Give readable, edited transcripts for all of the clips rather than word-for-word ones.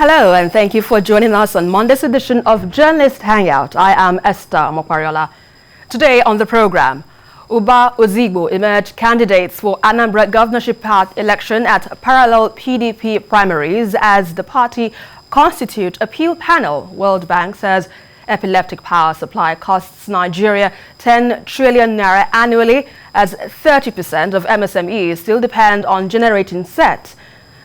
Hello, and thank you for joining us on Monday's edition of Journalist Hangout. I am Esther Mokwariola. Today on the program, Ozigbo emerged candidates for Anambra Governorship election at parallel PDP primaries as the party constitute appeal panel. World Bank says epileptic power supply costs Nigeria 10 trillion naira annually, as 30% of MSMEs still depend on generating set.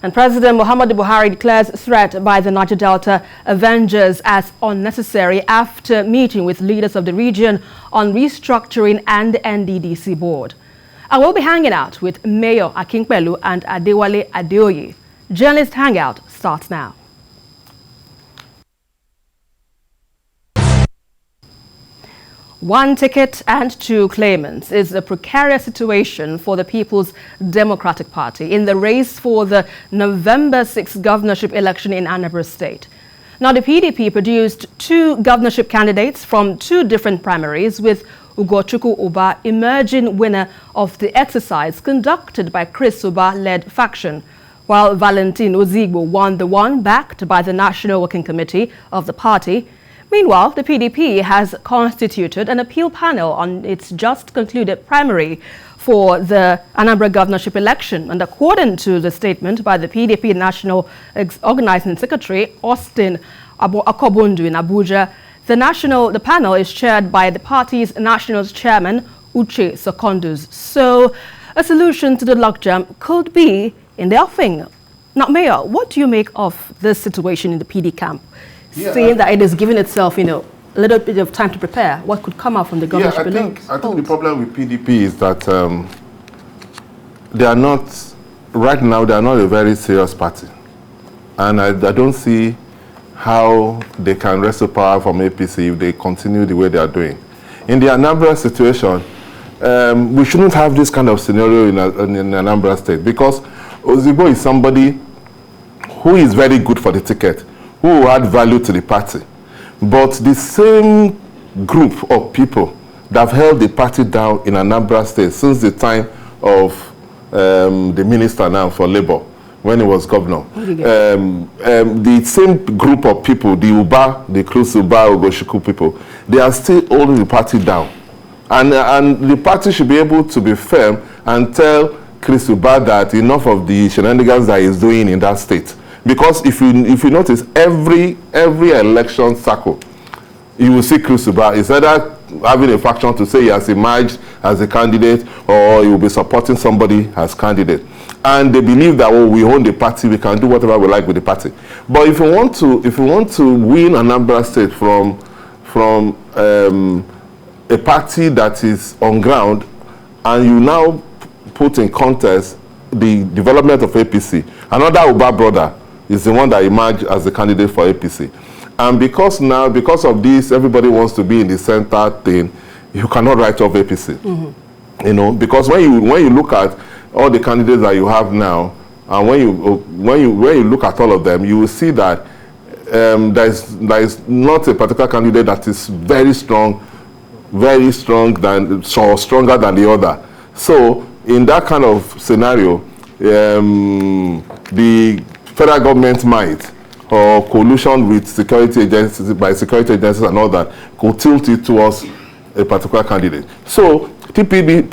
And President Muhammadu Buhari declares threat by the Niger Delta Avengers as unnecessary after meeting with leaders of the region on restructuring and NDDC board. I will be hanging out with Mayor Akinpelu and Adewale Adeoye. Journalist Hangout starts now. One ticket and two claimants is a precarious situation for the People's Democratic Party in the race for the November 6th governorship election in Anambra State. Now, the PDP produced two governorship candidates from two different primaries, with Ugochukwu Uba emerging winner of the exercise conducted by Chris Uba-led faction, while Valentin Ozigbo won the one backed by the National Working Committee of the party. Meanwhile, the PDP has constituted an appeal panel on its just concluded primary for the Anambra governorship election. And according to the statement by the PDP National Organizing Secretary, Austin Akobundu in Abuja, the panel is chaired by the party's national chairman, Uche Secondus. So a solution to the logjam could be in the offing. Now, Mayor, what do you make of this situation in the PD camp? Seeing that it is giving itself, a little bit of time to prepare, what could come out from the governorship election? I think the problem with PDP is that they are not, right now, they are not a very serious party. And I don't see how they can wrestle power from APC if they continue the way they are doing. In the Anambra situation, we shouldn't have this kind of scenario in Anambra State, because Ozigbo is somebody who is very good for the ticket, who will add value to the party. But the same group of people that have held the party down in Anambra State since the time of the minister now for Labour, when he was governor, the same group of people, the Uba, the Chris Uba, Ugochukwu people, they are still holding the party down. And the party should be able to be firm and tell Chris Uba that enough of the shenanigans that he's doing in that state. Because if you notice, every election cycle, you will see Chris Uba is either having a faction to say he has emerged as a candidate, or he will be supporting somebody as candidate. And they believe that, we own the party, we can do whatever we like with the party. But if you want to win Anambra State from a party that is on ground, and you now put in contest the development of APC, another Uba brother is the one that emerged as the candidate for APC. And because of this, everybody wants to be in the center thing, you cannot write off APC. Mm-hmm. Because when you look at all the candidates that you have now, and when you look at all of them, you will see that there is not a particular candidate that is very strong, stronger than the other. So in that kind of scenario, the federal government might, or collusion with security agencies and all that, could tilt it towards a particular candidate. So PDP,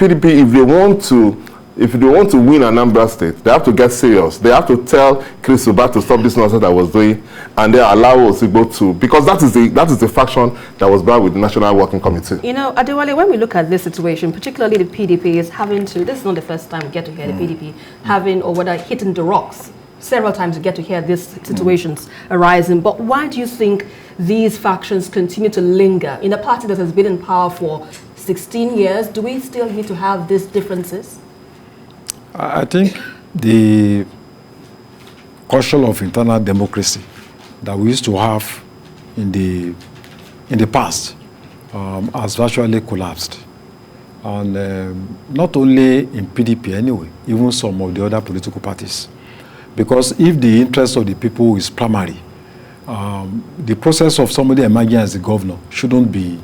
if they want to win Anambra State, they have to get serious. They have to tell Chris Uba to stop this nonsense that was doing, and they allow Ozigbo to, because that is the faction that was brought with the National Working Committee. Adewale, when we look at this situation, particularly the PDP is having to, this is not the first time we get to hear the PDP having, or whether hitting the rocks. Several times we get to hear these situations arising. But why do you think these factions continue to linger in a party that has been in power for 16 years? Do we still need to have these differences? I think the culture of internal democracy that we used to have in the past has virtually collapsed. And not only in PDP anyway, even some of the other political parties. Because if the interest of the people is primary, the process of somebody emerging as the governor shouldn't be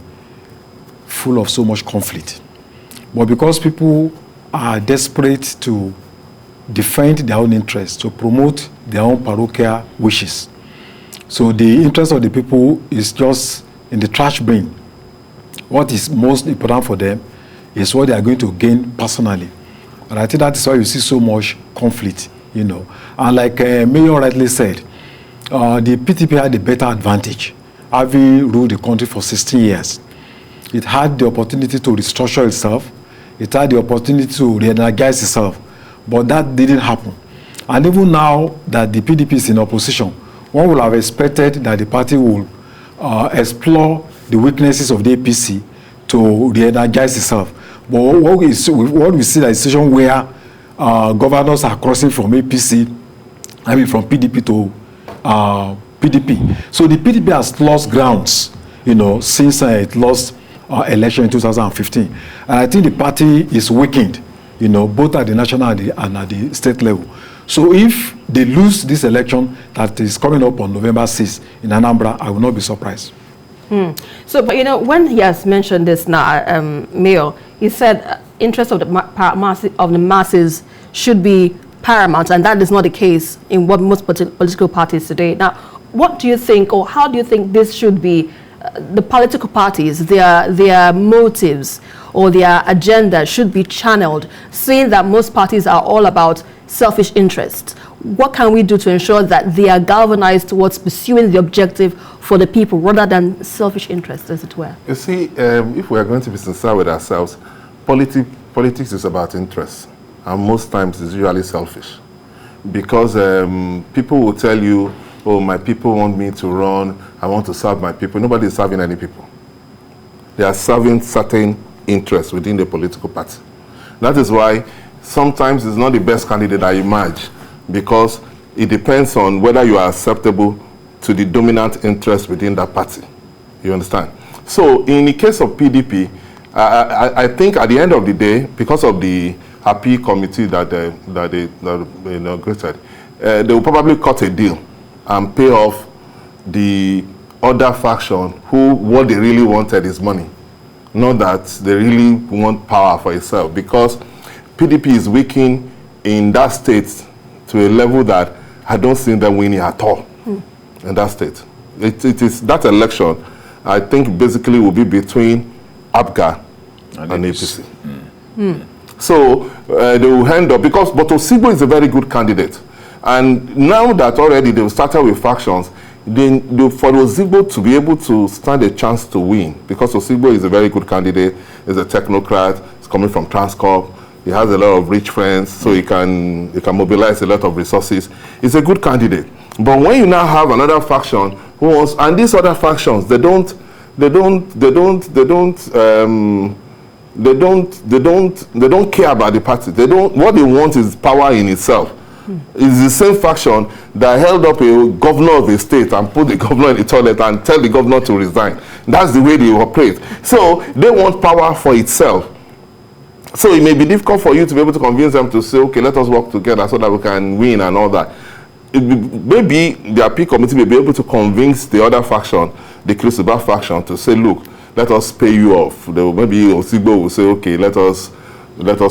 full of so much conflict. But because people are desperate to defend their own interests, to promote their own parochial wishes, So the interest of the people is just in the trash bin. What is most important for them is what they are going to gain personally. And I think that is why you see so much conflict, you know. And like Mayor rightly said, the PDP had a better advantage, having ruled the country for 16 years. It had the opportunity to restructure itself. It had the opportunity to re-energize itself. But that didn't happen. And even now that the PDP is in opposition, one would have expected that the party will explore the weaknesses of the APC to re-energize itself. But what we see is a situation where governors are crossing from APC, from PDP to PDP. So the PDP has lost grounds, you know, since it lost election in 2015. And I think the party is weakened, you know, both at the national and at the state level. So if they lose this election that is coming up on November 6th in Anambra, I will not be surprised. So, but you know, when he has mentioned this now, Mayor, he said interest of the masses should be paramount, and that is not the case in what most political parties today. Now, what do you think, or how do you think this should be? The political parties, their motives or their agenda should be channeled, seeing that most parties are all about selfish interests. What can we do to ensure that they are galvanized towards pursuing the objective for the people rather than selfish interests, as it were? You see, if we are going to be sincere with ourselves, politics is about interests, and most times it's usually selfish. Because people will tell you, oh, my people want me to run, I want to serve my people. Nobody is serving any people. They are serving certain interests within the political party. That is why sometimes it's not the best candidate that you match, because it depends on whether you are acceptable to the dominant interest within that party. You understand? So in the case of PDP, I think at the end of the day, because of the happy committee that they inaugurated, they will probably cut a deal and pay off the other faction who what they really wanted is money, not that they really want power for itself, because PDP is weakening in that state to a level that I don't see them winning at all in that state. It is that election, I think, basically will be between APGA and APC. So they will end up, but Ozigbo is a very good candidate. And now that already they've started with factions, for Ozigbo to be able to stand a chance to win, because Ozigbo is a very good candidate, is a technocrat, he's coming from Transcorp, he has a lot of rich friends, so he can mobilize a lot of resources. He's a good candidate. But when you now have another faction who wants, and these other factions, they don't care about the party. What they want is power in itself. It's the same faction that held up a governor of a state and put the governor in the toilet and tell the governor to resign. That's the way they operate. So they want power for itself. So it may be difficult for you to be able to convince them to say, okay, let us work together so that we can win and all that. Maybe the appeal committee may be able to convince the other faction, the Christopher faction, to say, look, let us pay you off. Maybe Ozigbo will say, okay, let us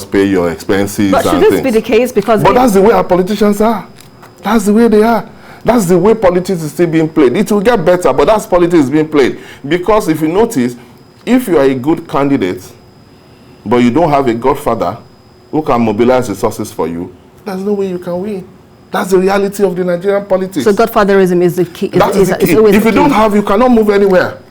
pay your expenses. But should this be the case? Because that's the way our politicians are. That's the way they are. That's the way politics is still being played. It will get better, but that's politics being played. Because if you notice, if you are a good candidate, but you don't have a godfather who can mobilize resources for you, there's no way you can win. That's the reality of the Nigerian politics. So godfatherism is the key. That is the key. If you don't have, you cannot move anywhere.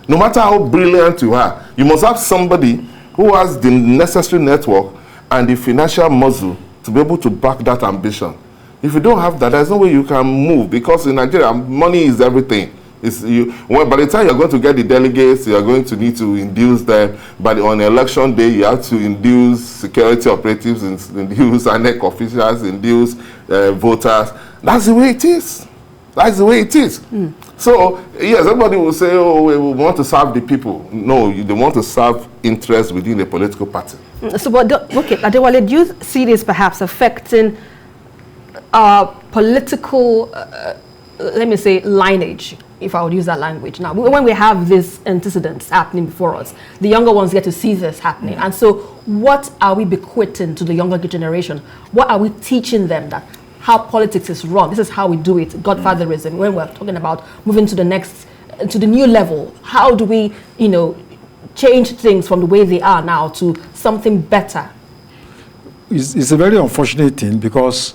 No matter how brilliant you are, you must have somebody who has the necessary network and the financial muscle to be able to back that ambition. If you don't have that, there's no way you can move, because in Nigeria, money is everything. By the time you're going to get the delegates, you're going to need to induce them. But on election day, you have to induce security operatives, induce INEC officials, induce voters. That's the way it is. That's the way it is. So, yes, everybody will say, oh, we want to serve the people. No, they want to serve interests within the political party. So, but okay, Adewale, do you see this perhaps affecting political, let me say, lineage, if I would use that language? Now, when we have these antecedents happening before us, the younger ones get to see this happening. And so what are we bequeathing to the younger generation? What are we teaching them that how politics is run. This is how we do it, godfatherism. When we're talking about moving to the next, to the new level, how do we, you know, change things from the way they are now to something better? It's a very unfortunate thing because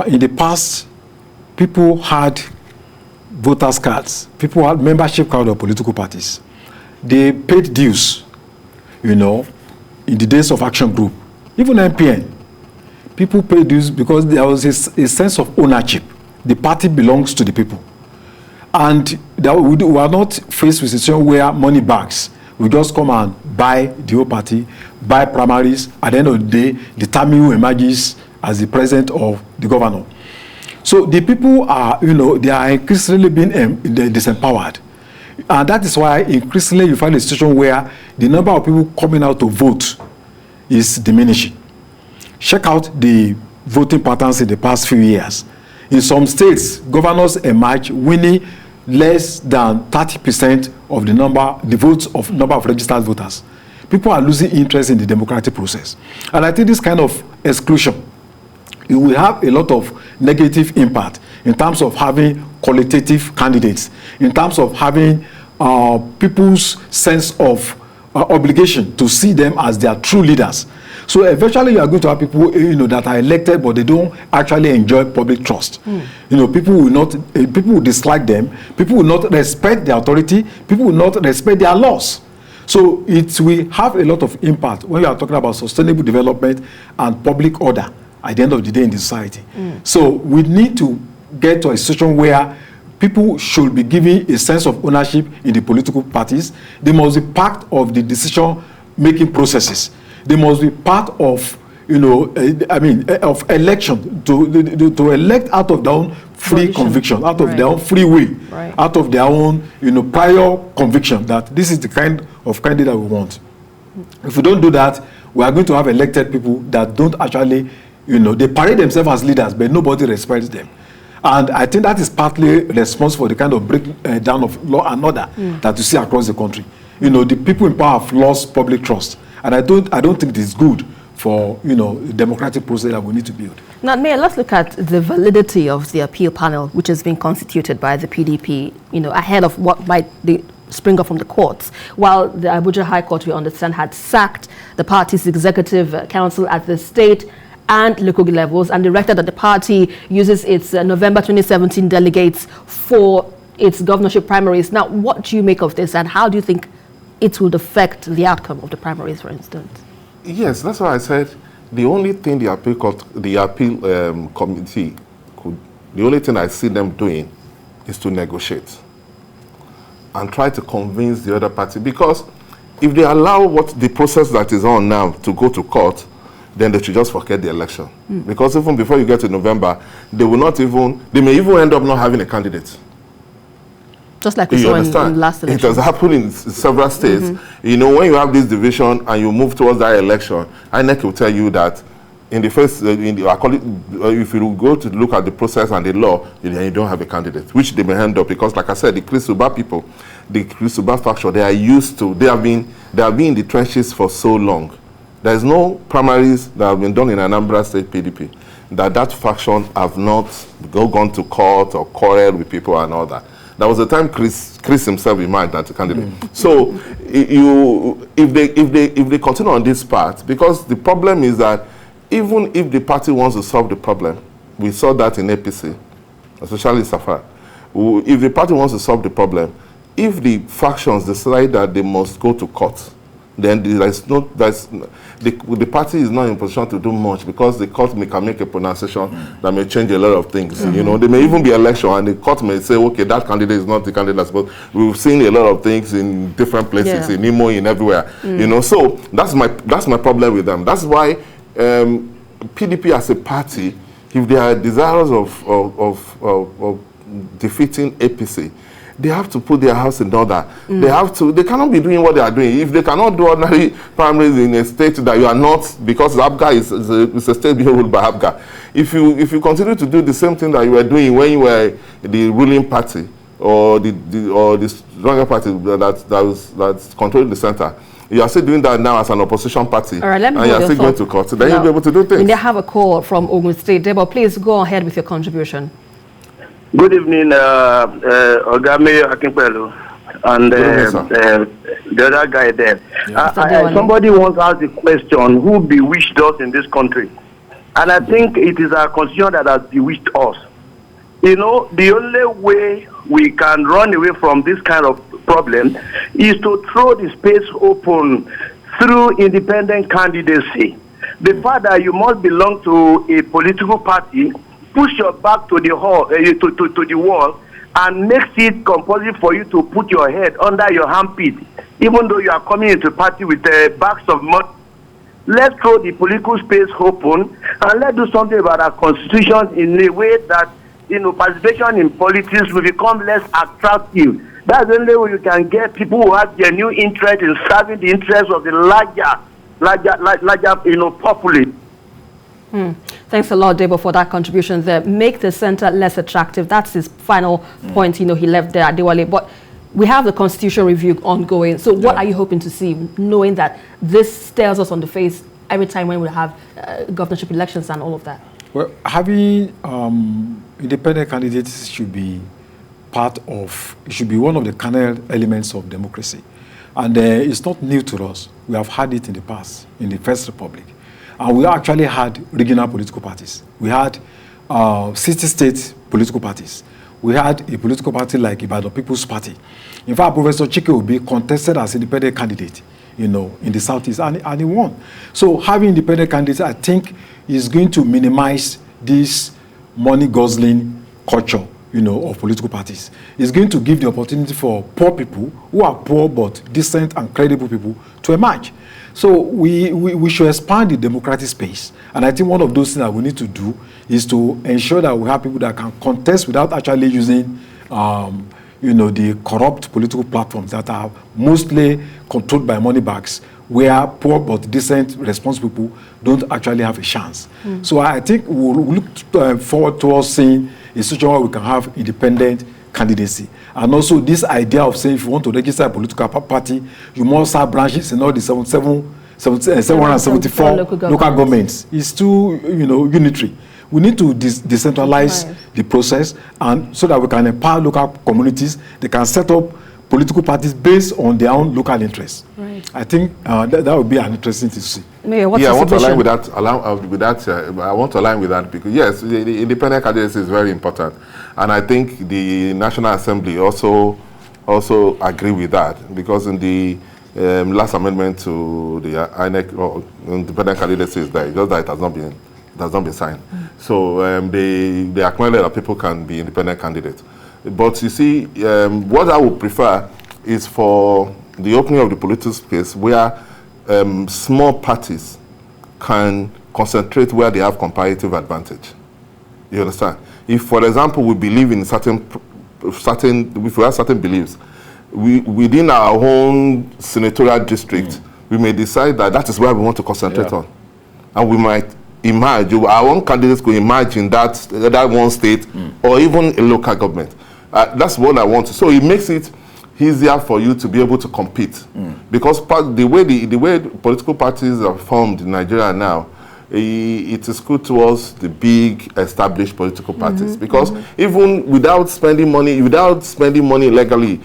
in the past, people had voters' cards. People had membership card of political parties. They paid dues, you know, in the days of Action Group. Even MPN, people paid dues because there was a sense of ownership. The party belongs to the people. And we are not faced with a situation where money bags. We just come and buy the whole party, buy primaries. At the end of the day, determine who emerges as the president or the governor. So the people are, you know, they are increasingly being disempowered. And that is why increasingly you find a situation where the number of people coming out to vote is diminishing. Check out the voting patterns in the past few years. In some states, governors emerge winning less than 30% of the votes of number of registered voters. People are losing interest in the democratic process. And I think this kind of exclusion, it will have a lot of negative impact in terms of having qualitative candidates, in terms of having people's sense of obligation to see them as their true leaders. So eventually you are going to have people, you know, that are elected, but they don't actually enjoy public trust. You know, people will dislike them. People will not respect their authority. People will not respect their laws. So it will have a lot of impact when you are talking about sustainable development and public order at the end of the day in the society. So we need to get to a situation where people should be given a sense of ownership in the political parties. They must be part of the decision-making processes. They must be part of, you know, of election to elect out of their own free conviction, out of their own free will, out of their own, you know, prior conviction that this is the kind of candidate we want. If we don't do that, we are going to have elected people that don't actually, you know, they parade themselves as leaders, but nobody respects them. And I think that is partly responsible for the kind of breakdown of law and order that you see across the country. You know, the people in power have lost public trust. And I don't think it is good for, you know, the democratic process that we need to build. Now, Mayor, let's look at the validity of the appeal panel, which has been constituted by the PDP, you know, ahead of what might spring up from the courts. While the Abuja High Court, we understand, had sacked the party's executive council at the state and local levels and directed that the party uses its November 2017 delegates for its governorship primaries. Now, what do you make of this, and how do you think it will affect the outcome of the primaries, for instance? Yes, that's why I said the only thing the appeal committee could, the only thing I see them doing is to negotiate and try to convince the other party. Because if they allow the process that is on now to go to court, then they should just forget the election. Because even before you get to November, they may even end up not having a candidate. Just like we saw in last election. It has happened in several states. You know, when you have this division and you move towards that election, INEC will tell you that in the first, if you go to look at the process and the law, you don't have a candidate, which they may end up, because like I said, the Krisuba people, the Krisuba faction, they are used to, they have been in the trenches for so long. There is no primaries that have been done in Anambra State PDP that faction have not gone to court or quarreled with people and all that. There was a time Chris himself emerged as a candidate. So if they continue on this path, because the problem is that even if the party wants to solve the problem, we saw that in APC, especially Safar. If the party wants to solve the problem, if the factions decide that they must go to court, then the party is not in position to do much, because the court can make a pronunciation that may change a lot of things. You know, there may even be election and the court may say, okay, that candidate is not the candidate. But we've seen a lot of things in different places, in Imo, in everywhere. You know, so that's my problem with them. That's why PDP as a party, if they are desirous of defeating APC, they have to put their house in order. They cannot be doing what they are doing. If they cannot do ordinary primaries in a state that you are not, because ABGA is a state ruled by ABGA. If you continue to do the same thing that you were doing when you were the ruling party or the stronger party that's controlling the center, you are still doing that now as an opposition party, all right, let me and you are still going to court, then you'll be able to do things. We have a call from Ogun State. Debo, please go ahead with your contribution. Good evening, Ogame Akinpelu, and the other guy there. Yeah. Somebody once asked the question, who bewitched us in this country? And I think it is our constitution that has bewitched us. You know, the only way we can run away from this kind of problem is to throw the space open through independent candidacy. The fact that you must belong to a political party, push your back to the wall, and makes it compulsory for you to put your head under your armpit, even though you are coming into party with bags of money. Let's throw the political space open, and let's do something about our constitution in a way that, you know, participation in politics will become less attractive. That's the only way you can get people who have genuine interest in serving the interests of the larger, you know, populace. Thanks a lot, Debo, for that contribution there. Make the center less attractive. That's his final point, you know, he left there at Diwali. But we have the constitution review ongoing. So what are you hoping to see, knowing that this stares us on the face every time when we have governorship elections and all of that? Well, having independent candidates should be one of the kernel elements of democracy. And it's not new to us. We have had it in the past, in the First Republic. And we actually had regional political parties. We had city-state political parties. We had a political party like Ibadan People's Party. In fact, Professor Chike Obi contested as independent candidate, you know, in the Southeast, and he won. So having independent candidates, I think, is going to minimize this money-guzzling culture, you know, of political parties. It's going to give the opportunity for poor people, who are poor but decent and credible people, to emerge. So we should expand the democratic space. And I think one of those things that we need to do is to ensure that we have people that can contest without actually using, you know, the corrupt political platforms that are mostly controlled by money bags, where poor but decent, responsible people don't actually have a chance. So I think we'll look forward towards seeing a situation where we can have independent candidacy. And also this idea of saying if you want to register a political party, you must have branches in all the 774 local governments. It's too, you know, unitary. We need to decentralize the process, and so that we can empower local communities. They can set up political parties based on their own local interests. Right. I think that would be an interesting thing to see. Mayor, I want to align with that. I want to align with that because yes, the independent candidacy is very important, and I think the National Assembly also agree with that, because in the last amendment to the INEC independent candidacy is there, just that it has not been signed. So they acknowledge that people can be independent candidates. But you see, what I would prefer is for the opening of the political space where small parties can concentrate where they have comparative advantage. You understand? If, for example, we believe in if we have certain beliefs, within our own senatorial district, we may decide that is where we want to concentrate on. And we might emerge, our own candidates could emerge in that one state or even a local government. That's what I want. So it makes it easier for you to be able to compete, because the way political parties are formed in Nigeria now, it is good towards the big established political parties, because even without spending money legally,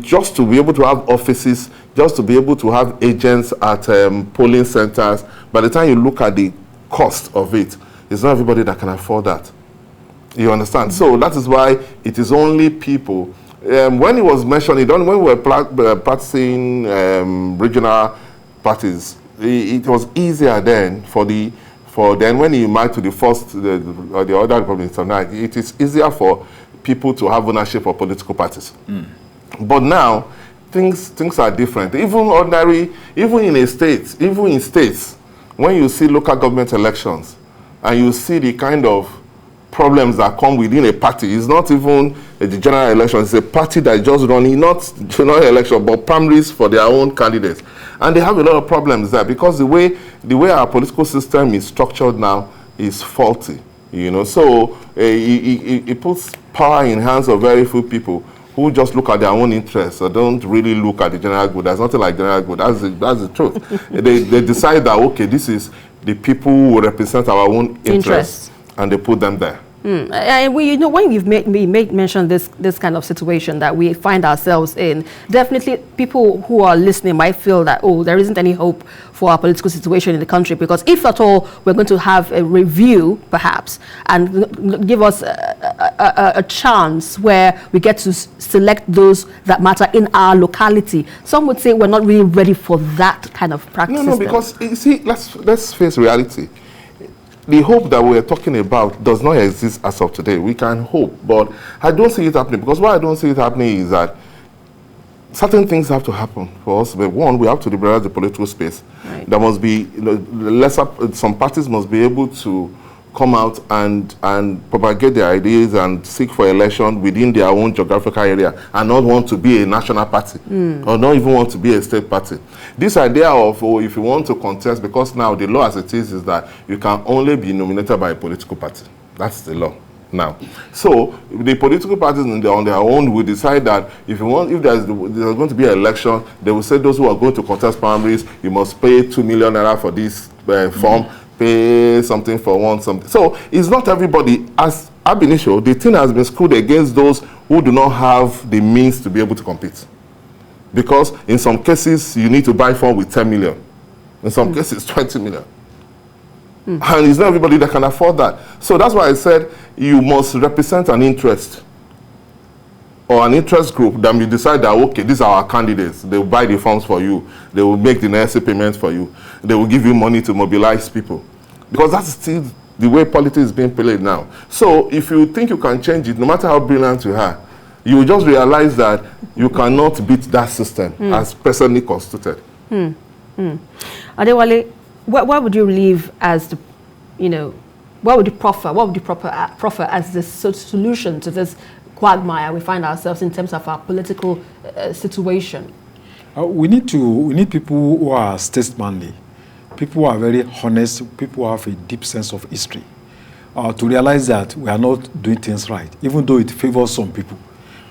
just to be able to have offices, just to be able to have agents at polling centers, by the time you look at the cost of it, it's not everybody that can afford that. You understand? So that is why it is only people. When it was mentioned, when we were practicing regional parties, it was easier then when you march to the other republics tonight. It is easier for people to have ownership of political parties. But now things are different. Even in states, when you see local government elections and you see the kind of problems that come within a party, it's not even the general election, it's a party that is just running, not general election, but primaries for their own candidates. And they have a lot of problems there, because the way our political system is structured now is faulty, you know. So it puts power in hands of very few people who just look at their own interests or don't really look at the general good. There's nothing like general good. That's the truth. They decide that, okay, this is the people who represent our own interests, and they put them there. And we, when you've mentioned this kind of situation that we find ourselves in, definitely people who are listening might feel that, oh, there isn't any hope for our political situation in the country, because if at all we're going to have a review, perhaps, and give us a chance where we get to select those that matter in our locality, some would say we're not really ready for that kind of practice. No, because you see, let's face reality. The hope that we're talking about does not exist as of today. We can hope, but I don't see it happening, because why I don't see it happening is that certain things have to happen for us. But one, we have to liberalize the political space. Right. There must be some parties must be able to come out and propagate their ideas and seek for election within their own geographical area, and not want to be a national party or not even want to be a state party. This idea of, oh, if you want to contest, because now the law as it is that you can only be nominated by a political party. That's the law now. So the political parties on their own will decide that if there's going to be an election, they will say those who are going to contest primaries, you must pay 2 million naira for this form. Pay something for something. So it's not everybody. As ab initio, the thing has been screwed against those who do not have the means to be able to compete. Because in some cases, you need to buy form with 10 million. In some cases, 20 million. And it's not everybody that can afford that. So that's why I said you must represent an interest or an interest group that will decide that, okay, these are our candidates. They will buy the forms for you. They will make the necessary payments for you. They will give you money to mobilize people. Because that's still the way politics is being played now. So if you think you can change it, no matter how brilliant you are, you will just realize that you cannot beat that system as presently constituted. Adewale, what would you leave as the, what would you proffer as the solution to this quagmire we find ourselves in terms of our political situation? We need people who are statesmanly, people who are very honest, people who have a deep sense of history, to realize that we are not doing things right, even though it favors some people.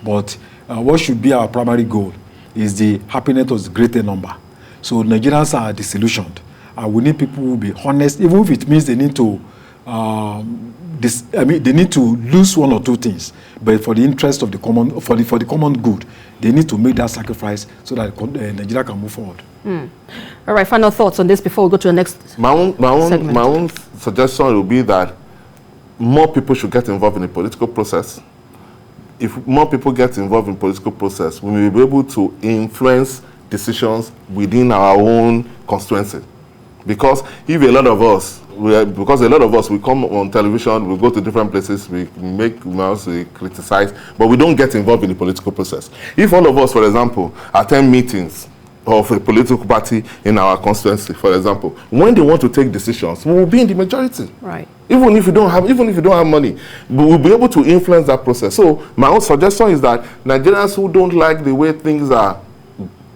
But what should be our primary goal is the happiness of the greater number. So Nigerians are disillusioned. We need people who will be honest, even if it means they need to they need to lose one or two things, but for the interest of the common, for the common good, they need to make that sacrifice so that Nigeria can move forward. All right, final thoughts on this before we go to the next segment. My own suggestion would be that more people should get involved in the political process. If more people get involved in the political process, we will be able to influence decisions within our own constituency. Because if a lot of us, we come on television, we go to different places, we make remarks, we criticize, but we don't get involved in the political process. If all of us, for example, attend meetings of a political party in our constituency, for example, when they want to take decisions, we will be in the majority. Right. Even if you don't have money, we will be able to influence that process. So my own suggestion is that Nigerians who don't like the way things are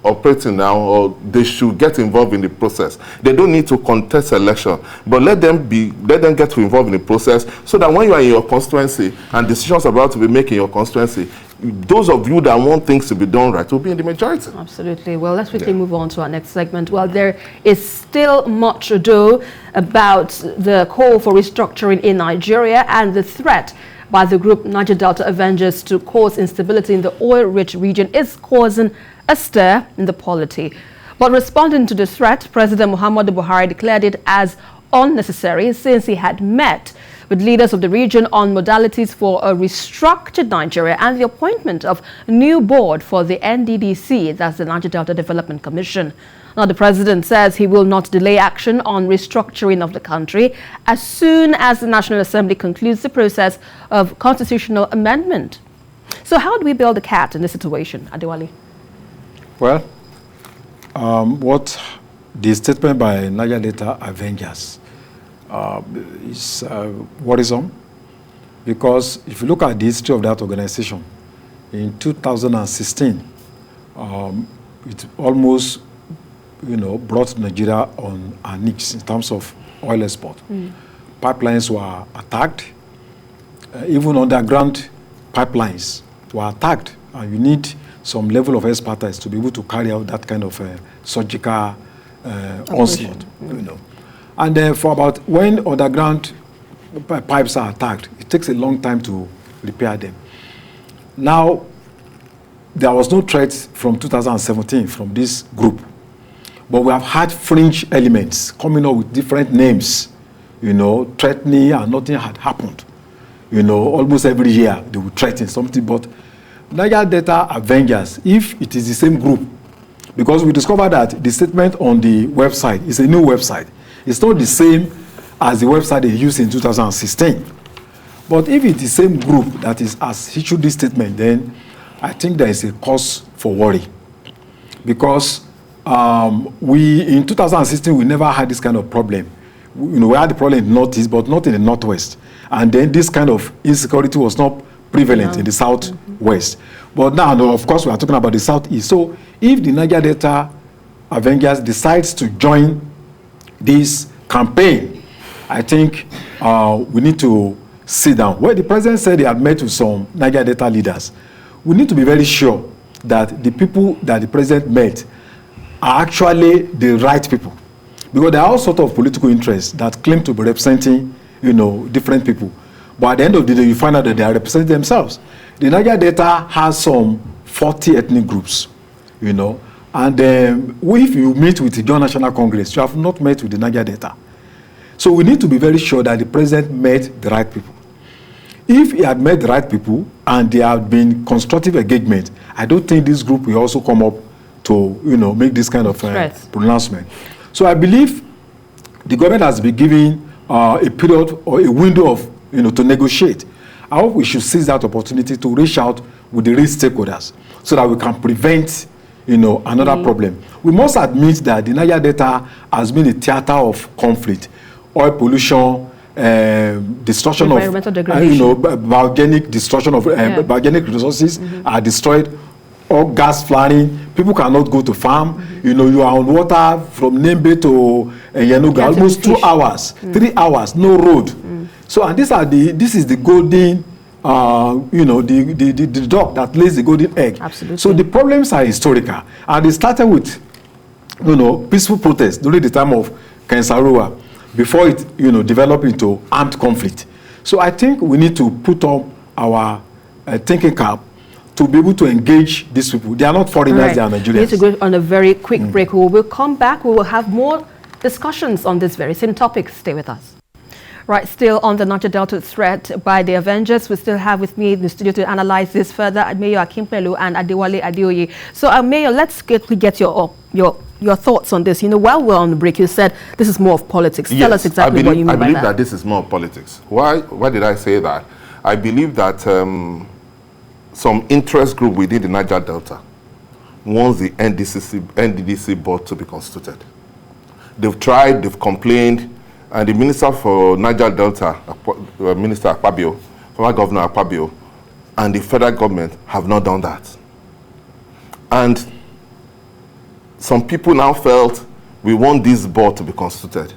operating now, or they should get involved in the process. They don't need to contest election, but let them get involved in the process, so that when you are in your constituency and decisions are about to be made in your constituency, those of you that want things to be done right will be in the majority. Absolutely. Well, let's quickly move on to our next segment. Well, there is still much ado about the call for restructuring in Nigeria and the threat by the group Niger Delta Avengers to cause instability in the oil-rich region is causing a stir in the polity. But responding to the threat, President Muhammadu Buhari declared it as unnecessary since he had met with leaders of the region on modalities for a restructured Nigeria and the appointment of a new board for the NDDC, that's the Niger Delta Development Commission. Now, the president says he will not delay action on restructuring of the country as soon as the National Assembly concludes the process of constitutional amendment. So how do we build a cat in this situation, Adewale? Well, what the statement by Niger Delta Avengers is worrisome, because if you look at the history of that organization, in 2016, it almost brought Nigeria on our knees in terms of oil export. Pipelines were attacked, even underground pipelines were attacked, and you need some level of expertise to be able to carry out that kind of surgical onslaught, you know. And for about when underground pipes are attacked, it takes a long time to repair them. Now, there was no threat from 2017 from this group, but we have had fringe elements coming up with different names, you know, threatening, and nothing had happened. You know, almost every year they would threaten something, but Niger Delta Avengers, if it is the same group, because we discovered that the statement on the website is a new website. It's not the same as the website they used in 2016. But if it's the same group that has issued this statement, then I think there is a cause for worry. Because in 2016, we never had this kind of problem. You know, we had the problem in the Northeast, but not in the Northwest. And then this kind of insecurity was not prevalent in the Southwest. But now, of course, we are talking about the Southeast. So if the Niger Delta Avengers decides to join this campaign, I think we need to sit down. Well, the president said he had met with some Niger Delta leaders. We need to be very sure that the people that the president met are actually the right people. Because there are all sorts of political interests that claim to be representing, you know, different people. But at the end of the day, you find out that they are representing themselves. The Niger Delta has some 40 ethnic groups, you know. And if you meet with the John National Congress, you have not met with the Niger Delta. So we need to be very sure that the president met the right people. If he had met the right people and there have been constructive engagement, I don't think this group will also come up to, you know, make this kind of pronouncement. So I believe the government has been given a period or a window of, you know, to negotiate. I hope we should seize that opportunity to reach out with the real stakeholders so that we can prevent, you know, another problem. We must admit that the Niger Delta has been a theater of conflict, oil pollution, destruction of, you know, biogenic destruction of biogenic resources are destroyed, or gas flaring. People cannot go to farm. You know, you are on water from Nembe to Yenuga, almost 2 hours, 3 hours, no road. So, and this is the golden, you know, the dog that lays the golden egg. Absolutely. So the problems are historical, and they started with, you know, peaceful protests during the time of Kensarua, before it, you know, developed into armed conflict. So I think we need to put up our thinking cap to be able to engage these people. They are not foreigners, they are Nigerians. We need to go on a very quick break. We will come back. We will have more discussions on this very same topic. Stay with us. Right, still on the Niger Delta threat by the Avengers, we still have with me in the studio to analyze this further, Mayor Akimpelu and Adewale Adeoye. So, Mayor, let's get your thoughts on this. You know, while we're on the break, you said this is more of politics. Tell us exactly what you mean by that. I believe that this is more of politics. Why did I say that? I believe that some interest group within the Niger Delta wants the NDDC board to be constituted. They've tried, they've complained, and the Minister for Niger Delta, Minister Akpabio, former Governor Akpabio, and the federal government have not done that. And some people now felt we want this board to be constituted.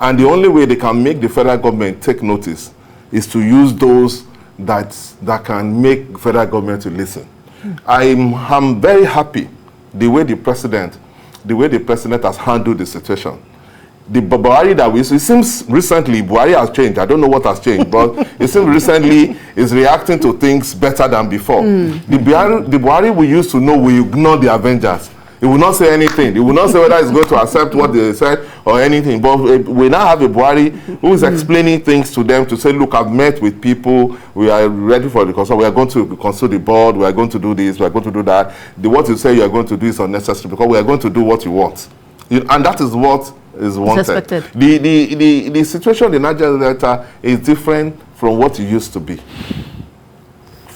And the only way they can make the federal government take notice is to use those that can make federal government to listen. I'm very happy the way the president has handled the situation. The Buhari that we see, it seems recently Buhari has changed. I don't know what has changed, but it seems recently is reacting to things better than before. The Buhari we used to know will ignore the Avengers. He will not say anything. He will not say whether he's going to accept what they said or anything. But we now have a Buhari who is explaining things to them to say, look, I've met with people. We are ready for the consult. We are going to consult the board. We are going to do this. We are going to do that. What you say you are going to do is unnecessary because we are going to do what you want. And that is what is wanted. The situation in Niger Delta is different from what it used to be.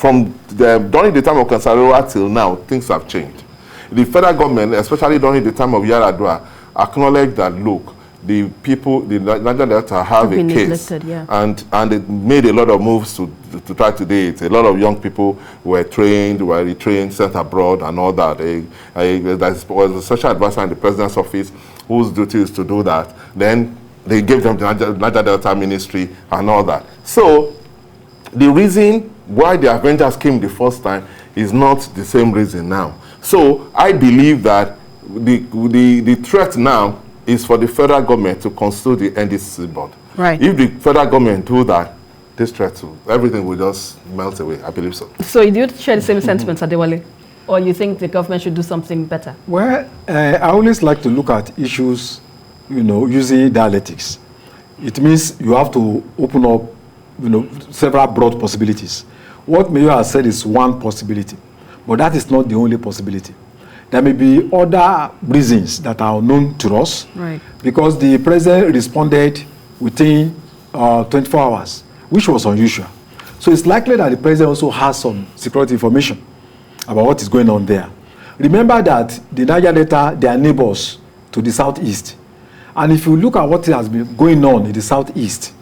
During the time of Kansarawa till now, things have changed. The federal government, especially during the time of Yaradua, acknowledged that, look, the Niger Delta have a case, and it made a lot of moves to try to do it. A lot of young people were trained, were retrained, sent abroad, and all that. There was a social advisor in the president's office whose duty is to do that. Then they gave them the Niger Delta ministry and all that. So the reason why the Avengers came the first time is not the same reason now. So I believe that the threat now is for the federal government to constitute the NDDC board. Right. If the federal government do that, this threat, everything will just melt away. I believe so. So do you share the same sentiments, Adewale? Or you think the government should do something better? Well, I always like to look at issues, using dialectics. It means you have to open up, several broad possibilities. What Mayor has said is one possibility, but that is not the only possibility. There may be other reasons that are unknown to us, right? Because the president responded within 24 hours, which was unusual. So it's likely that the president also has some security information about what is going on there. Remember that the Niger Delta, they are neighbors to the southeast. And if you look at what has been going on in the southeast,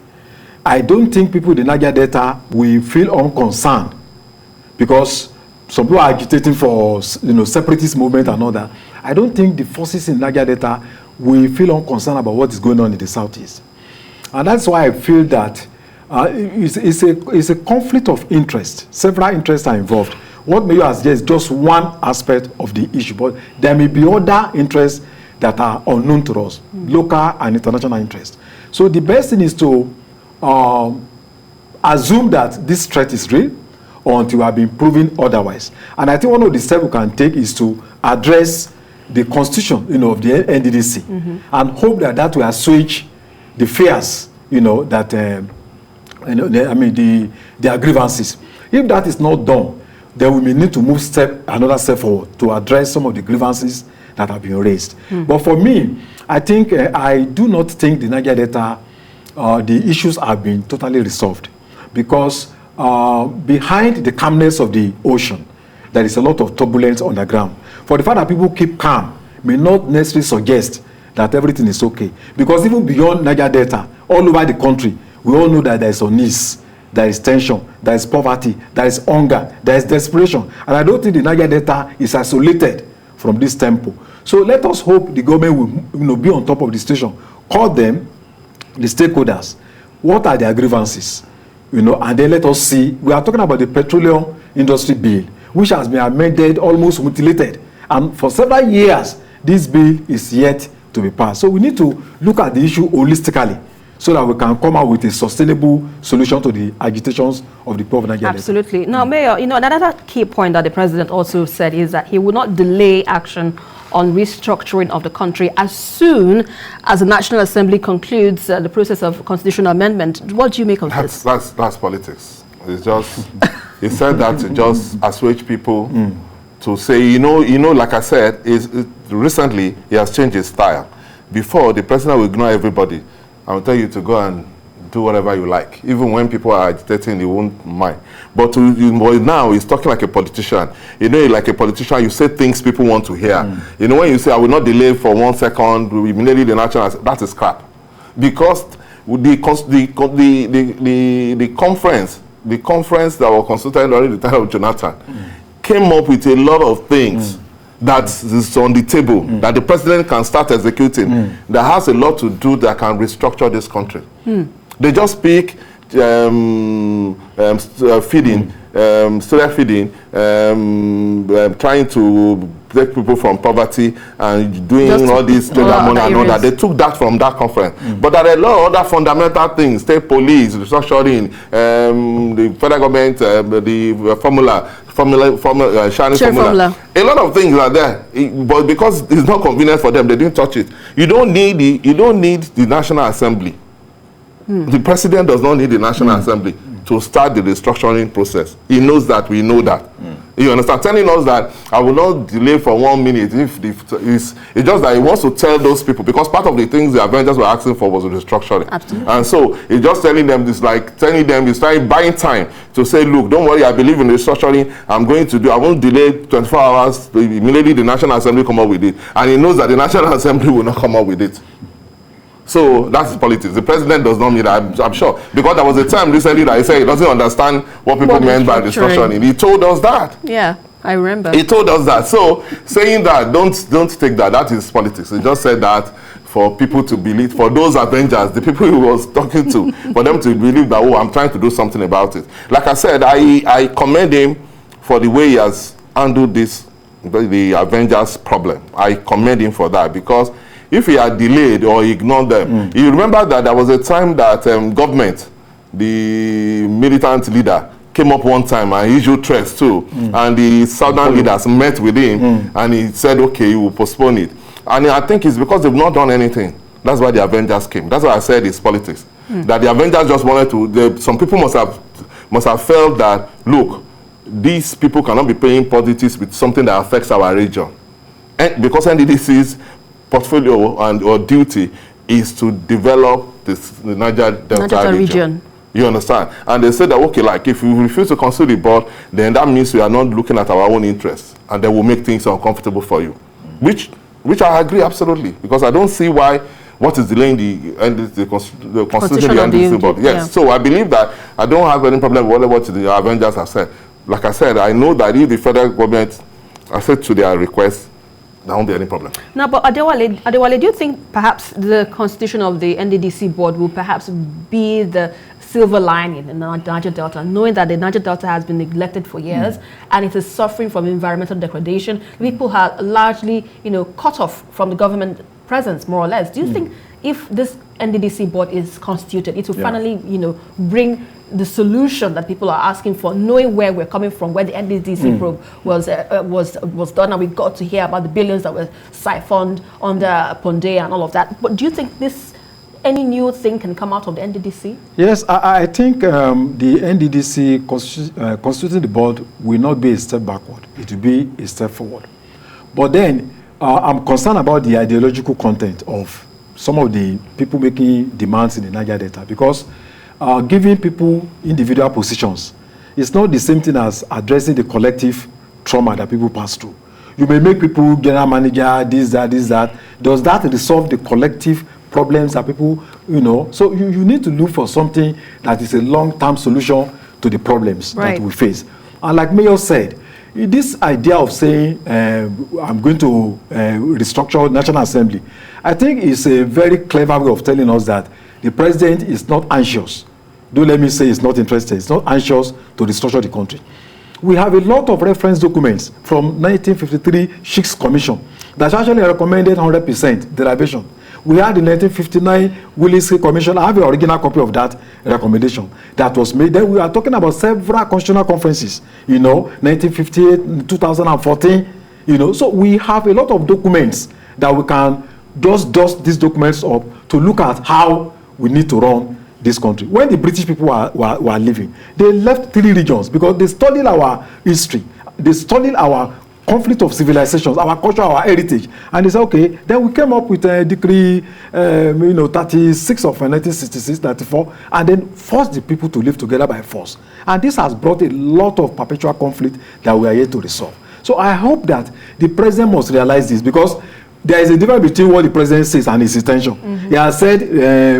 I don't think people in the Niger Delta will feel unconcerned, because some people are agitating for separatist movement and all that. I don't think the forces in Niger Delta will feel unconcerned about what is going on in the southeast. And that's why I feel that it's a conflict of interest. Several interests are involved. What Mayor has said is just one aspect of the issue, but there may be other interests that are unknown to us, local and international interests. So the best thing is to assume that this threat is real until we have been proven otherwise. And I think one of the steps we can take is to address the constitution, of the NDDC, and hope that that will assuage the fears, that their grievances. If that is not done, then we may need to move another step forward to address some of the grievances that have been raised. But for me, I think I do not think the Niger Delta, the issues have been totally resolved, because behind the calmness of the ocean, there is a lot of turbulence on the ground. For the fact that people keep calm may not necessarily suggest that everything is okay, because even beyond Niger Delta, all over the country, we all know that there is unease, there is tension, there is poverty, there is hunger, there is desperation. And I don't think the Niger Delta is isolated from this tempo. So let us hope the government will be on top of the situation. Call them, the stakeholders, what are their grievances? And then let us see. We are talking about the petroleum industry bill, which has been amended, almost mutilated. And for several years, this bill is yet to be passed. So we need to look at the issue holistically, so that we can come out with a sustainable solution to the agitations of the poor of Nigeria. Absolutely. Now, Mayor, another key point that the president also said is that he will not delay action on restructuring of the country as soon as the National Assembly concludes the process of constitutional amendment. What do you make of this? That's politics. It's just, he said that to just assuage people, to say, like I said, recently he has changed his style. Before, the president will ignore everybody. I will tell you to go and do whatever you like. Even when people are agitating, he won't mind. But now he's talking like a politician. Like a politician, you say things people want to hear. When you say, I will not delay for 1 second, immediately the national, that is crap. Because the conference that was consulted during the time of Jonathan came up with a lot of things that is on the table, that the president can start executing, that has a lot to do, that can restructure this country. They just speak feeding, student feeding, trying to take people from poverty and doing all this money and all that. They took that from that conference. But there are a lot of other fundamental things, state police, restructuring, the federal government, the formula, shining formula. A lot of things are there, but because it's not convenient for them, they didn't touch it. You don't need the National Assembly. The president does not need the National Assembly to start the restructuring process. He knows that, we know that. You understand? Telling us that I will not delay for 1 minute. It's just that he wants to tell those people, because part of the things the Avengers were asking for was restructuring. Absolutely. And so he's just telling them this, like telling them, he's trying buying time to say, look, don't worry, I believe in restructuring. I won't delay 24 hours. Immediately the National Assembly come up with it. And he knows that the National Assembly will not come up with it. So that's politics. The president does not mean that, I'm sure. Because there was a time recently that he said he doesn't understand what people meant by restructuring. He told us that. Yeah. I remember. He told us that. So saying that, don't take that. That is politics. He just said that for people to believe, for those Avengers, the people he was talking to, for them to believe that, oh, I'm trying to do something about it. Like I said, I commend him for the way he has handled this, the Avengers problem. I commend him for that, because if he had delayed or ignored them, you remember that there was a time that government, the militant leader, came up one time and issued threats too, and the southern leaders met with him, and he said, okay, he will postpone it. And I think it's because they've not done anything. That's why the Avengers came. That's why I said it's politics. That the Avengers just wanted to, some people must have felt that, look, these people cannot be paying politics with something that affects our region. And because NDDC's portfolio or duty is to develop the Niger Delta region. You understand? And they said that, okay, like if we refuse to consider the board, then that means we are not looking at our own interests, and they will make things uncomfortable for you. Which I agree absolutely, because I don't see what is delaying the constitution of the NDDC board. Yes, yeah. So I believe that I don't have any problem with what the Avengers have said. Like I said, I know that if the federal government accepts to their request, there won't be any problem. Now, but Adewale, do you think perhaps the constitution of the NDDC board will perhaps be the silver lining in the Niger Delta, knowing that the Niger Delta has been neglected for years and it is suffering from environmental degradation? People are largely, cut off from the government presence, more or less. Do you think if this NDDC board is constituted, it will finally, bring the solution that people are asking for, knowing where we're coming from, where the NDDC probe was done, and we got to hear about the billions that were siphoned under Ponde and all of that. But do you think any new thing can come out of the NDDC? Yes, I think the NDDC constituting the board will not be a step backward. It will be a step forward. But then I'm concerned about the ideological content of some of the people making demands in the Niger Delta, because giving people individual positions is not the same thing as addressing the collective trauma that people pass through. You may make people general manager, this, that. Does that resolve the collective problems that people, So you need to look for something that is a long-term solution to the problems that we face. And like Mayor said, this idea of saying I'm going to restructure National Assembly, I think is a very clever way of telling us that the president is not anxious. Don't let me say he's not interested. He's not anxious to restructure the country. We have a lot of reference documents from 1953 Sheiks Commission that actually recommended 100% derivation. We had the 1959 Willis Commission. I have an original copy of that recommendation that was made. Then we are talking about several constitutional conferences, 1958, 2014, So we have a lot of documents that we can just dust these documents up to look at how we need to run this country. When the British people were living, they left 3 regions because they studied our history. They studied our conflict of civilizations, our culture, our heritage. And they said, okay, then we came up with a decree, 36 of 1966, 94, and then forced the people to live together by force. And this has brought a lot of perpetual conflict that we are yet to resolve. So I hope that the president must realize this, because there is a difference between what the president says and his intention. He has said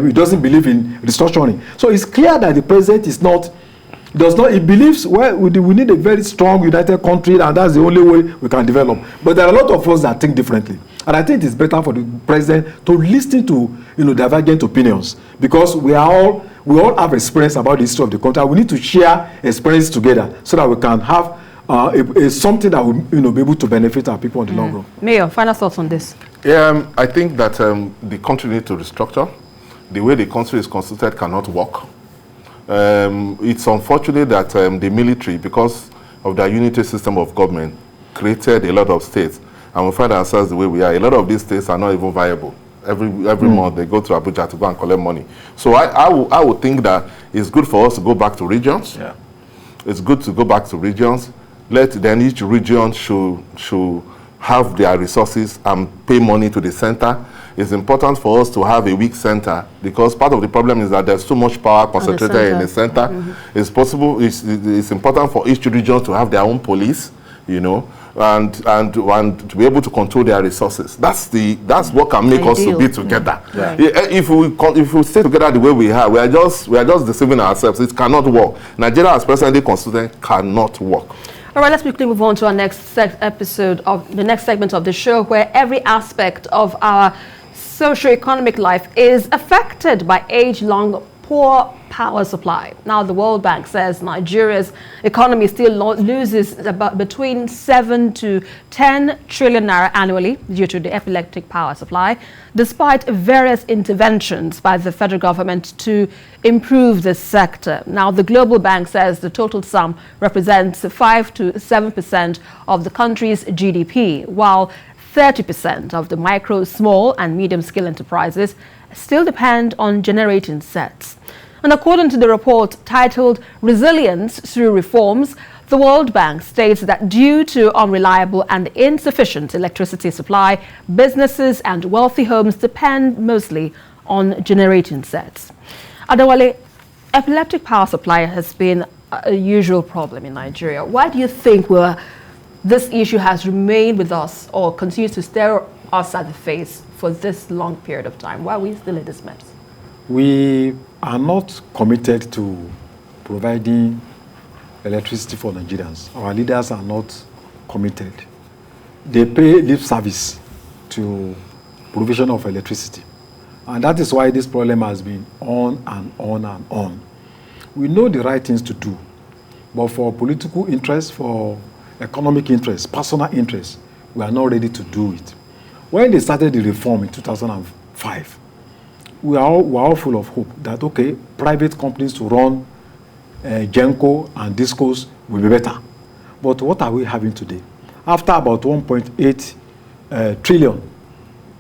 he doesn't believe in restructuring. So it's clear that the president he believes, well, we need a very strong, united country, and that's the only way we can develop. But there are a lot of us that think differently. And I think it's better for the president to listen to, divergent opinions, because we all have experience about the history of the country. We need to share experience together so that we can have something that will be able to benefit our people in the long run. Mayor, final thoughts on this? I think that the country needs to restructure. The way the country is constituted cannot work. It's unfortunate that the military, because of their unity system of government, created a lot of states, and we find ourselves the way we are. A lot of these states are not even viable. Every month they go to Abuja to go and collect money. So I would think that it's good for us to go back to regions. Yeah. It's good to go back to regions. Then each region should have their resources and pay money to the center. It's important for us to have a weak center, because part of the problem is that there's too much power concentrated in the center. It's important for each region to have their own police, and to be able to control their resources. That's what can make us to be together. If we stay together the way we are, we are just deceiving ourselves. It cannot work. Nigeria as presently constituted cannot work. All right, let's quickly move on to our next segment of the show, where every aspect of our socio-economic life is affected by age-long poor power supply. Now, the World Bank says Nigeria's economy still loses about between 7 to 10 trillion naira annually due to the epileptic power supply, despite various interventions by the federal government to improve this sector. Now, the Global Bank says the total sum represents 5 to 7% of the country's GDP, while 30% of the micro, small and medium-scale enterprises still depend on generating sets. And according to the report titled Resilience Through Reforms, the World Bank states that due to unreliable and insufficient electricity supply, businesses and wealthy homes depend mostly on generating sets. Adewale, epileptic power supply has been a usual problem in Nigeria. Why do you think this issue has remained with us or continues to stare us at the face for this long period of time? Why are we still in this mess? We are not committed to providing electricity for Nigerians. Our leaders are not committed. They pay lip service to provision of electricity. And that is why this problem has been on and on and on. We know the right things to do, but for political interest, for economic interest, personal interest, we are not ready to do it. When they started the reform in 2005, we are all full of hope that, okay, private companies to run Genco and Discos will be better. But what are we having today? After about 1.8 trillion,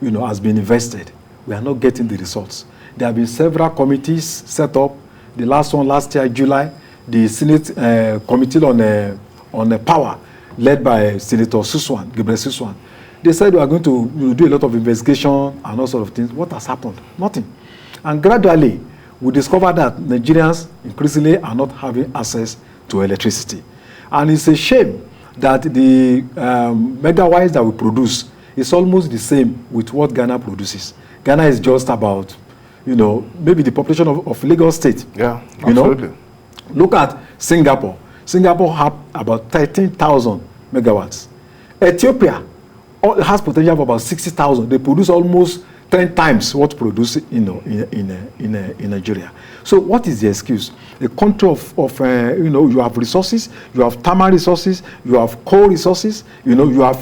has been invested, we are not getting the results. There have been several committees set up. The last one last year, July, the Senate Committee on Power, led by Senator Gabriel Suswan. They said we are going to do a lot of investigation and all sort of things. What has happened? Nothing. And gradually, we discovered that Nigerians increasingly are not having access to electricity. And it's a shame that the megawatts that we produce is almost the same with what Ghana produces. Ghana is just about, maybe the population of Lagos State. Yeah, absolutely. Look at Singapore. Singapore have about 13,000 megawatts. Ethiopia has potential of about 60,000. They produce almost 10 times what produced in Nigeria. So what is the excuse? A country of you have resources, you have thermal resources, you have coal resources, you have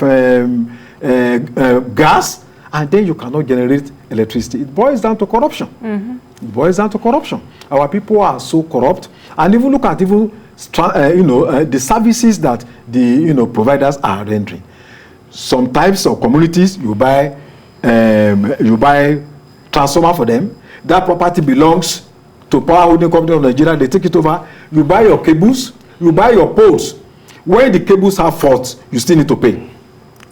gas, and then you cannot generate electricity. It boils down to corruption. Mm-hmm. It boils down to corruption. Our people are so corrupt, and even look at the services that the providers are rendering. Some types of communities, you buy transformer for them. That property belongs to Power Holding Company of Nigeria. They take it over. You buy your cables, you buy your poles. When the cables have faults, you still need to pay.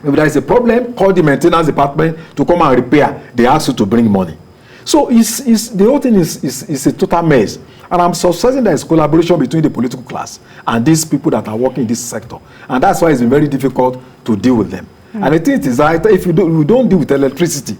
If there is a problem, call the maintenance department to come and repair. They ask you to bring money. So the whole thing is a total mess. And I'm suspecting there is collaboration between the political class and these people that are working in this sector. And that's why it's been very difficult to deal with them. Mm. And I think it is right, if we don't deal with electricity,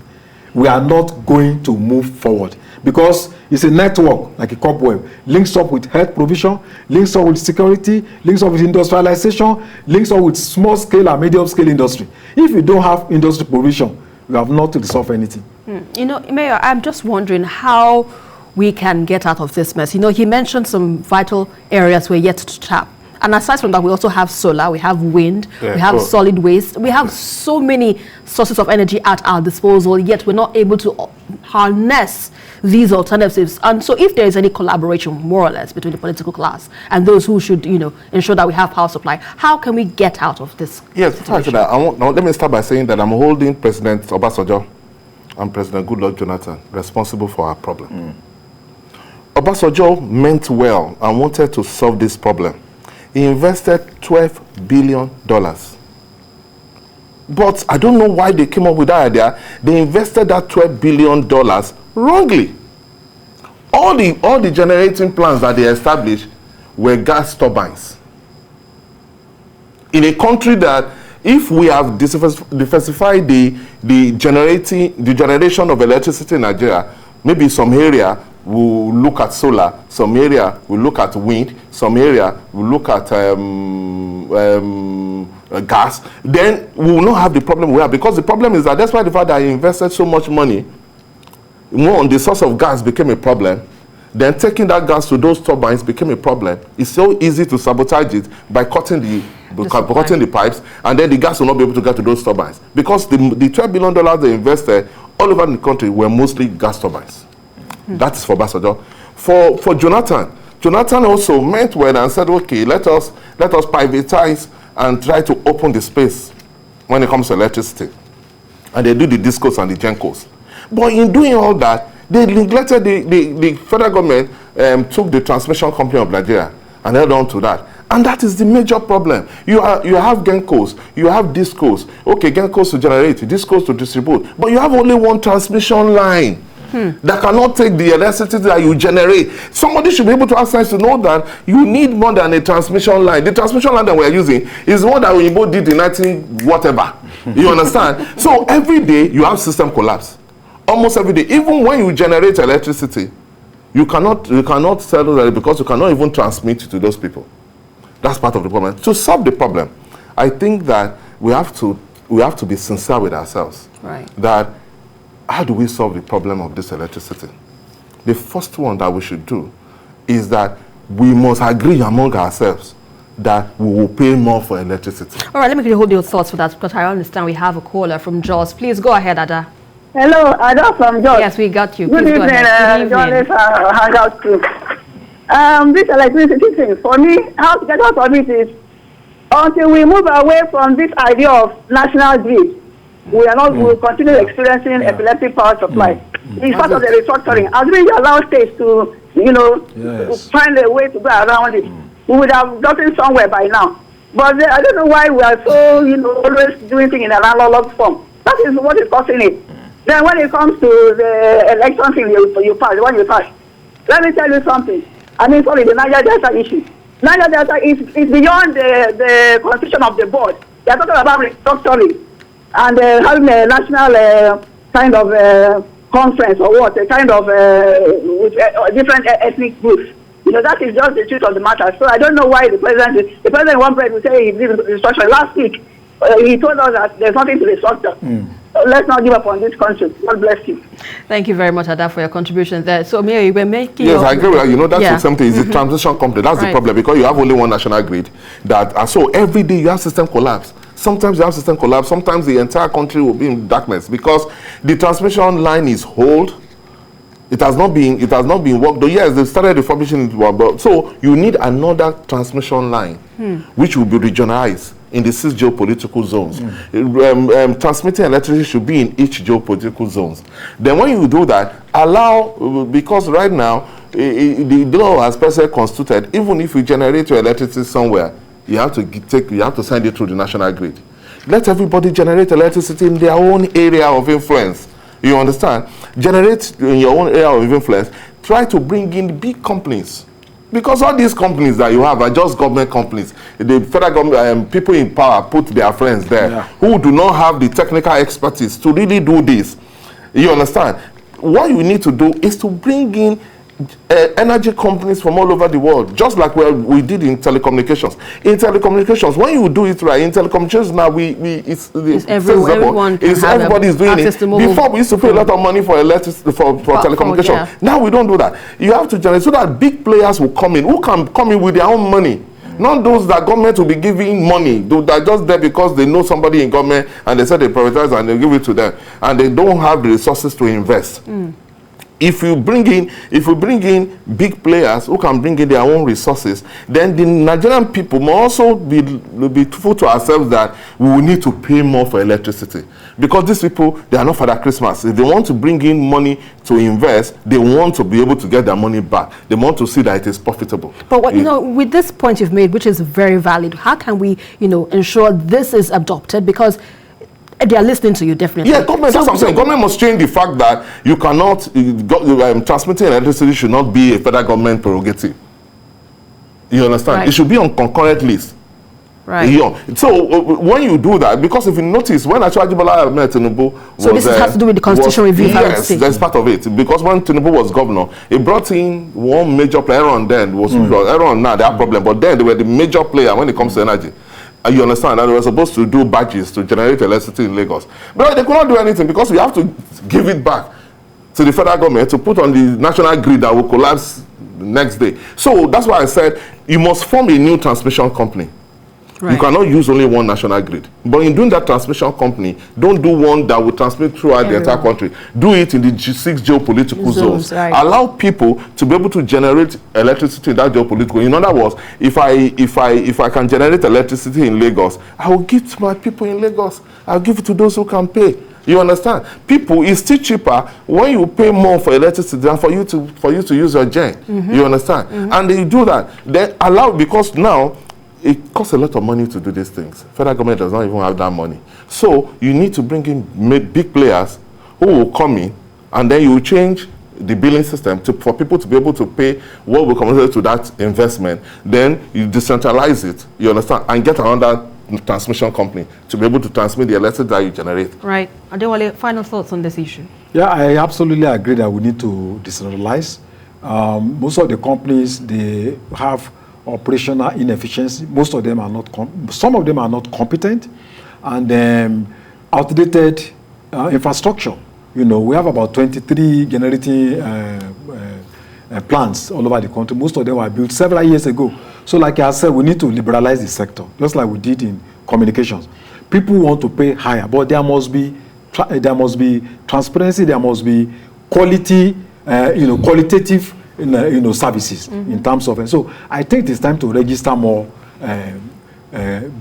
we are not going to move forward. Because it's a network, like a cobweb, links up with health provision, links up with security, links up with industrialization, links up with small scale and medium scale industry. If you don't have industry provision, you have not resolved anything. Mayor, I'm just wondering how we can get out of this mess. He mentioned some vital areas we're yet to tap. And aside from that, we also have solar, we have wind, we have solid waste. We have so many sources of energy at our disposal, yet we're not able to harness these alternatives. And so if there is any collaboration, more or less, between the political class and those who should, ensure that we have power supply, how can we get out of this situation? Let me start by saying that I'm holding President Obasanjo and President Goodluck Jonathan responsible for our problem. Mm. Obasanjo meant well and wanted to solve this problem. He invested $12 billion. But I don't know why they came up with that idea. They invested that $12 billion wrongly. All the generating plants that they established were gas turbines. In a country that, if we have diversified the generation of electricity in Nigeria, maybe some area will look at solar, some area will look at wind, some area will look at gas, then we will not have the problem we have. Because the problem is that despite the fact that I invested so much money, one, the source of gas became a problem. Then taking that gas to those turbines became a problem. It's so easy to sabotage it by cutting the pipes, and then the gas will not be able to get to those turbines. Because the $12 billion they invested all over the country were mostly gas turbines. That is for Basajo. For Jonathan also met well and said, okay, let us privatize and try to open the space when it comes to electricity. And they do the DISCOs and the GENCOs. But in doing all that, they neglected the federal government took the transmission company of Nigeria and held on to that. And that is the major problem. You have GENCOs, you have DISCOs. Okay, GENCOs to generate, DISCOs to distribute. But you have only one transmission line that cannot take the electricity that you generate. Somebody should be able to have sense to know that you need more than a transmission line. The transmission line that we are using is the one that Ozigbo did in 19 whatever. You understand? So every day you have system collapse. Almost every day, even when you generate electricity, you cannot sell that because you cannot even transmit to those people. That's part of the problem. To solve the problem, I think that we have to be sincere with ourselves. Right. That how do we solve the problem of this electricity? The first one that we should do is that we must agree among ourselves that we will pay more for electricity. All right, let me hold your thoughts for that because I understand we have a caller from Jos. Please go ahead, Ada. Hello, Ada from Jos. Yes, we got you. Good Please evening, journalists, Hangout too. This electricity thing, for me, how to get out of it is until we move away from this idea of national grid, we will continue experiencing epileptic power supply. It's part of the restructuring. As we allow states to, to find a way to go around it, we would have gotten somewhere by now. But I don't know why we are so, always doing things in an analog form. That is what is causing it. Then when it comes to the election thing you pass, the one you pass, let me tell you something. I mean, sorry, the Niger Delta issue. Niger Delta is beyond the constitution of the board. They are talking about restructuring and having a national kind of conference or what, a kind of with different ethnic groups. That is just the truth of the matter. So I don't know why the president one president will say he did restructure. Last week, he told us that there's nothing to restructure. So let's not give up on this country. God bless you. Thank you very much, Ada, for your contribution there. So, Mary, we're making... Yes, I agree with that. That's something. It's a transition company. That's the problem because you have only one national grid. And so every day you have system collapse. Sometimes you have system collapse. Sometimes the entire country will be in darkness because the transmission line is old. It has not been worked. Though, yes, they started refurbishing it. But so you need another transmission line, which will be regionalized in the 6 geopolitical zones. Transmitting electricity should be in each geopolitical zones. Then when you do that, because right now, the law has specially constituted, even if you generate your electricity somewhere, you have to send it through the national grid. Let everybody generate electricity in their own area of influence. You understand? Generate in your own area of influence. Try to bring in big companies. Because all these companies that you have are just government companies. The federal government, people in power put their friends there who do not have the technical expertise to really do this. You understand? What you need to do is to bring in energy companies from all over the world, just like we did in telecommunications. In telecommunications, when you do it right, in telecommunications now everybody's doing it. Before we used to pay a lot of money for telecommunications. Now we don't do that. You have to generate so that big players will come in, who can come in with their own money. Not those that government will be giving money, that are just there because they know somebody in government and they said they privatize and they give it to them and they don't have the resources to invest. If you bring in big players who can bring in their own resources, then the Nigerian people must also be truthful to ourselves that we will need to pay more for electricity. Because these people, they are not Father Christmas. If they want to bring in money to invest, they want to be able to get their money back. They want to see that it is profitable. But with this point you've made, which is very valid, how can we, ensure this is adopted? Because they are listening to you, definitely. Yeah, government, that's what I'm saying. Government must change the fact that you cannot, transmitting electricity should not be a federal government prerogative. You understand? Right. It should be on concurrent list. Right. So when you do that, because if you notice, when actually Bola Ahmed Tinubu was, so this has to do with the constitution review. Yes, that's part of it. Because when Tinubu was governor, he brought in one major player. Aaron then was Aaron now they have problem, but then they were the major player when it comes to energy. You understand that they were supposed to do badges to generate electricity in Lagos, but they could not do anything because we have to give it back to the federal government to put on the national grid that will collapse the next day. So that's why I said you must form a new transmission company. Right. You cannot use only one national grid. But in doing that transmission company, don't do one that will transmit throughout the entire country. Do it in the 6 geopolitical zones. Right. Allow people to be able to generate electricity in that geopolitical. In other words, if I can generate electricity in Lagos, I will give to my people in Lagos. I'll give it to those who can pay. You understand? People, it's still cheaper when you pay more for electricity than for you to use your gen. You understand? And they do that. They allow, because now it costs a lot of money to do these things. Federal government does not even have that money. So you need to bring in big players who will come in, and then you will change the billing system for people to be able to pay what will come to that investment. Then you decentralize it, you understand, and get another transmission company to be able to transmit the electricity that you generate. Right. Adewale, final thoughts on this issue? Yeah, I absolutely agree that we need to decentralize. Most of the companies, they have operational inefficiency. Most of them are not, some of them are not competent, and outdated infrastructure. You know, we have about 23 generating plants all over the country. Most of them were built several years ago. So like I said, we need to liberalize the sector, just like we did in communications. People want to pay higher, but there must be transparency, there must be quality, qualitative services in terms of it. So I think it's time to register more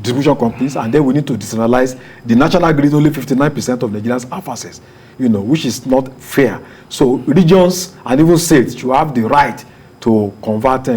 distribution companies, and then we need to decentralize. The national grid, only 59% of Nigerians have access, which is not fair. So regions and even states should have the right to convert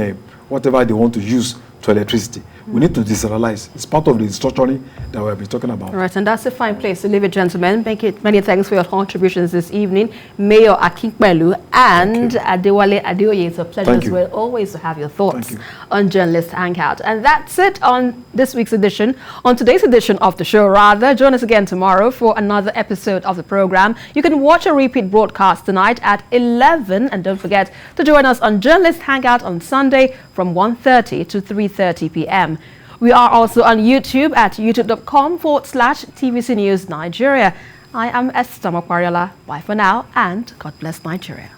whatever they want to use to electricity. We need to decentralize. It's part of the restructuring that we'll be talking about. Right, and that's a fine place to leave it, gentlemen. Many thanks for your contributions this evening. Mayor Akinpelu and Adewale Adeoye. It's a pleasure as well always to have your thoughts on Journalist Hangout. And that's it on this week's edition, on today's edition of the show, rather. Join us again tomorrow for another episode of the program. You can watch a repeat broadcast tonight at 11. And don't forget to join us on Journalist Hangout on Sunday from 1:30 to 3:30 p.m. We are also on YouTube at youtube.com/TVC News Nigeria. I am Esther Makwariola. Bye for now, and God bless Nigeria.